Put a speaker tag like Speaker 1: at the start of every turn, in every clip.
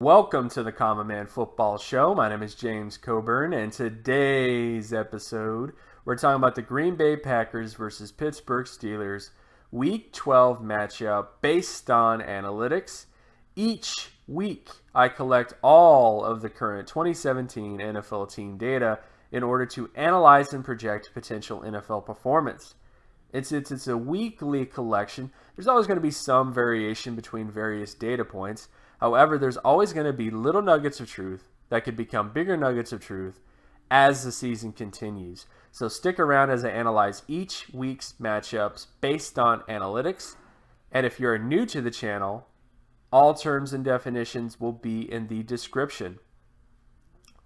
Speaker 1: Welcome to the Common Man Football Show. My name is James Coburn, and today's episode, we're talking about the Green Bay Packers versus Pittsburgh Steelers Week 12 matchup based on analytics. Each week, I collect all of the current 2017 NFL team data in order to analyze and project potential NFL performance. It's a weekly collection. There's always going to be some variation between various data points. However, there's always going to be little nuggets of truth that could become bigger nuggets of truth as the season continues. So stick around as I analyze each week's matchups based on analytics. And if you're new to the channel, all terms and definitions will be in the description.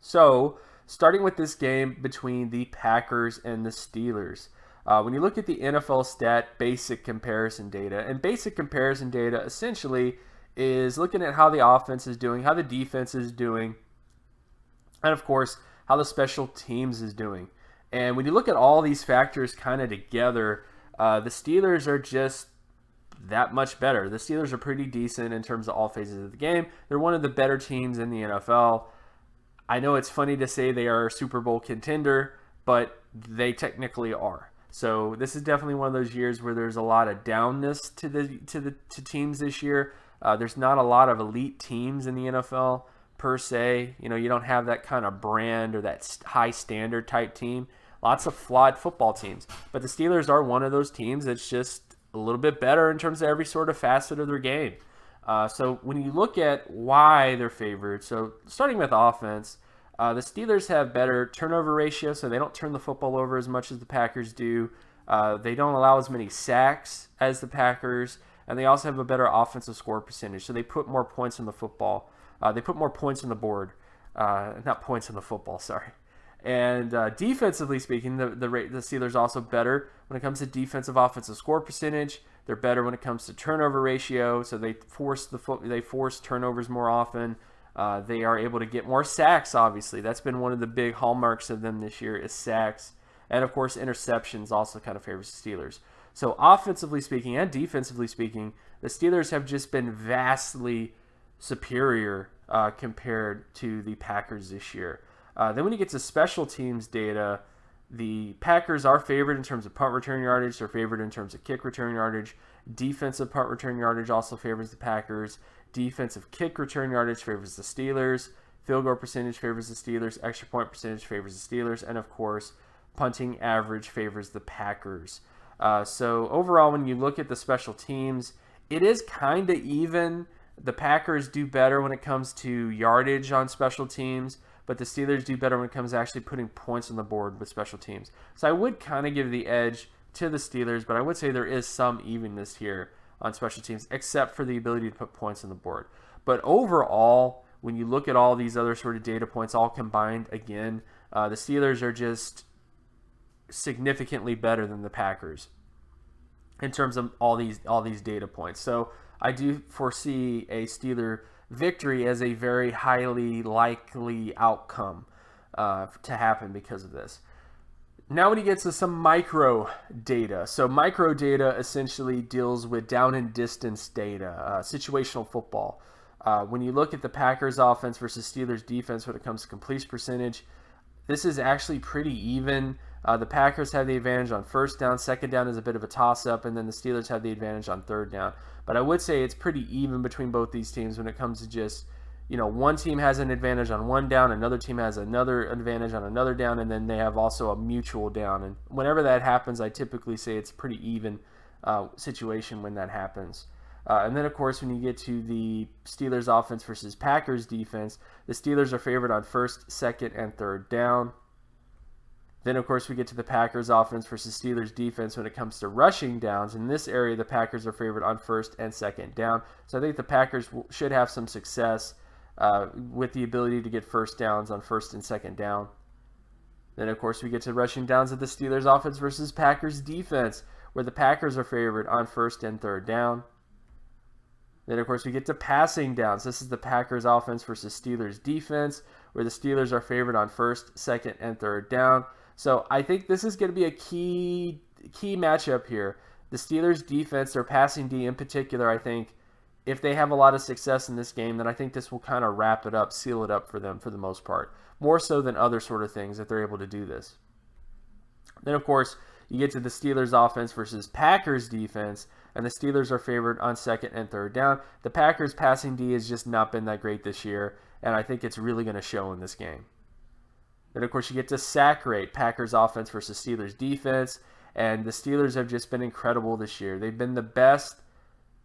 Speaker 1: So, starting with this game between the Packers and the Steelers. When you look at the NFL stat basic comparison data, and basic comparison data essentially is looking at how the offense is doing, how the defense is doing, and of course, how the special teams is doing. And when you look at all these factors kind of together, the Steelers are just that much better. The Steelers are pretty decent in terms of all phases of the game. They're one of the better teams in the NFL. I know it's funny to say they are a Super Bowl contender, but they technically are. So this is definitely one of those years where there's a lot of downness to teams this year. There's not a lot of elite teams in the NFL per se. You know, you don't have that kind of brand or that high standard type team. Lots of flawed football teams. But the Steelers are one of those teams that's just a little bit better in terms of every sort of facet of their game. So when you look at why they're favored, so starting with offense, the Steelers have better turnover ratio, so they don't turn the football over as much as the Packers do. They don't allow as many sacks as the Packers. And they also have a better offensive score percentage. So they put more points on the football. They put more points on the board. Not points on the football, sorry. And defensively speaking, the Steelers are also better when it comes to defensive offensive score percentage. They're better when it comes to turnover ratio. So they force turnovers more often. They are able to get more sacks, obviously. That's been one of the big hallmarks of them this year is sacks. And, of course, interceptions also kind of favors the Steelers. So offensively speaking and defensively speaking, the Steelers have just been vastly superior compared to the Packers this year. Then when you get to special teams data, the Packers are favored in terms of punt return yardage. They're favored in terms of kick return yardage. Defensive punt return yardage also favors the Packers. Defensive kick return yardage favors the Steelers. Field goal percentage favors the Steelers. Extra point percentage favors the Steelers. And, of course, punting average favors the Packers. So overall, when you look at the special teams, it is kind of even. The Packers do better when it comes to yardage on special teams, but the Steelers do better when it comes to actually putting points on the board with special teams. So I would kind of give the edge to the Steelers, but I would say there is some evenness here on special teams, except for the ability to put points on the board. But overall, when you look at all these other sort of data points all combined, again, the Steelers are just significantly better than the Packers in terms of all these data points. So I do foresee a Steeler victory as a very highly likely outcome to happen because of this. Now when you get to some micro data. So micro data essentially deals with down and distance data, situational football. When you look at the Packers offense versus Steelers defense when it comes to completion percentage, this is actually pretty even. The Packers have the advantage on first down. Second down is a bit of a toss-up, and then the Steelers have the advantage on third down. But I would say it's pretty even between both these teams when it comes to just, you know, one team has an advantage on one down, another team has another advantage on another down, and then they have also a mutual down. And whenever that happens, I typically say it's a pretty even situation when that happens. And then, of course, when you get to the Steelers offense versus Packers defense, the Steelers are favored on first, second, and third down. Then, of course, we get to the Packers offense versus Steelers defense when it comes to rushing downs. In this area, the Packers are favored on first and second down. So I think the Packers should have some success with the ability to get first downs on first and second down. Then, of course, we get to rushing downs of the Steelers offense versus Packers defense, where the Packers are favored on first and third down. Then, of course, we get to passing downs. This is the Packers offense versus Steelers defense, where the Steelers are favored on first, second, and third down. So I think this is going to be a key matchup here. The Steelers defense, their passing D in particular, I think, if they have a lot of success in this game, then I think this will kind of wrap it up, seal it up for them for the most part. More so than other sort of things if they're able to do this. Then, of course, you get to the Steelers offense versus Packers defense, and the Steelers are favored on second and third down. The Packers passing D has just not been that great this year, and I think it's really going to show in this game. Then, of course, you get to sack rate, Packers offense versus Steelers defense, and the Steelers have just been incredible this year. They've been the best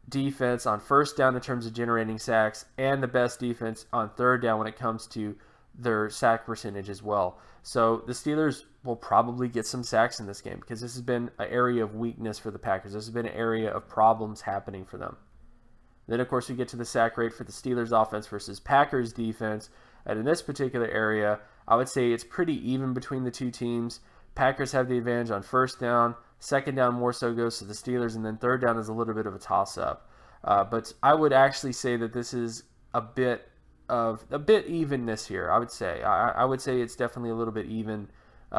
Speaker 1: defense on first down in terms of generating sacks, and the best defense on third down when it comes to their sack percentage as well. So the Steelers will probably get some sacks in this game because this has been an area of weakness for the Packers. This has been an area of problems happening for them. Then, of course, we get to the sack rate for the Steelers offense versus Packers defense. And in this particular area, I would say it's pretty even between the two teams. Packers have the advantage on first down. Second down more so goes to the Steelers. And then third down is a little bit of a toss-up. But I would actually say that this is a bit evenness here. I would say it's definitely a little bit even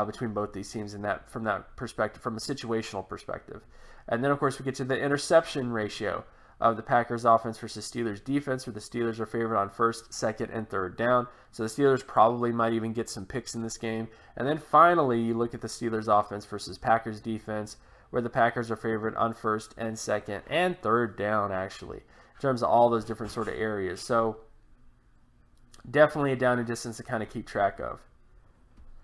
Speaker 1: between both these teams in that from that perspective, from a situational perspective. And then, of course, we get to the interception ratio of the Packers offense versus Steelers defense, where the Steelers are favored on first, second, and third down. So the Steelers probably might even get some picks in this game. And then finally, you look at the Steelers offense versus Packers defense, where the Packers are favored on first and second and third down, actually, in terms of all those different sort of areas. So definitely a down and distance to kind of keep track of.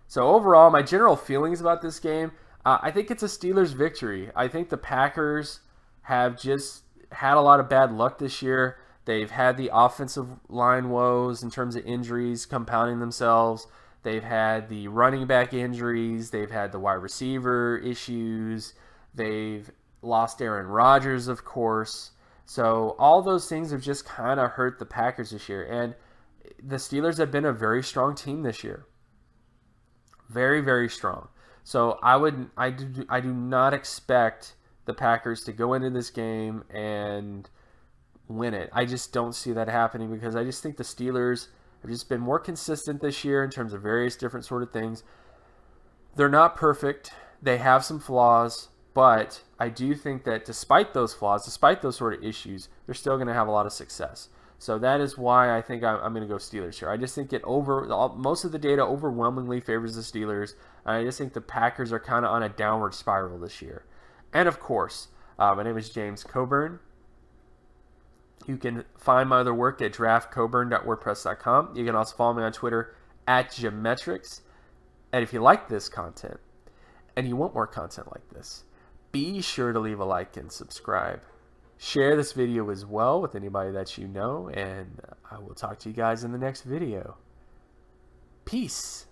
Speaker 1: So overall, my general feelings about this game, I think it's a Steelers victory. I think the Packers have just had a lot of bad luck this year. They've had the offensive line woes in terms of injuries compounding themselves. They've had the running back injuries. They've had the wide receiver issues. They've lost Aaron Rodgers, of course. So all those things have just kind of hurt the Packers this year. And the Steelers have been a very strong team this year. Very, very strong. So I do not expect the Packers to go into this game and win it. I just don't see that happening because I just think the Steelers have just been more consistent this year in terms of various different sort of things. They're not perfect. They have some flaws, but I do think that despite those flaws, despite those sort of issues, they're still going to have a lot of success. So that is why I think I'm going to go Steelers here. I just think most of the data overwhelmingly favors the Steelers. And I just think the Packers are kind of on a downward spiral this year. And of course, my name is James Coburn. You can find my other work at draftcoburn.wordpress.com. You can also follow me on Twitter at Geometrics. And if you like this content and you want more content like this, be sure to leave a like and subscribe. Share this video as well with anybody that you know, and I will talk to you guys in the next video. Peace.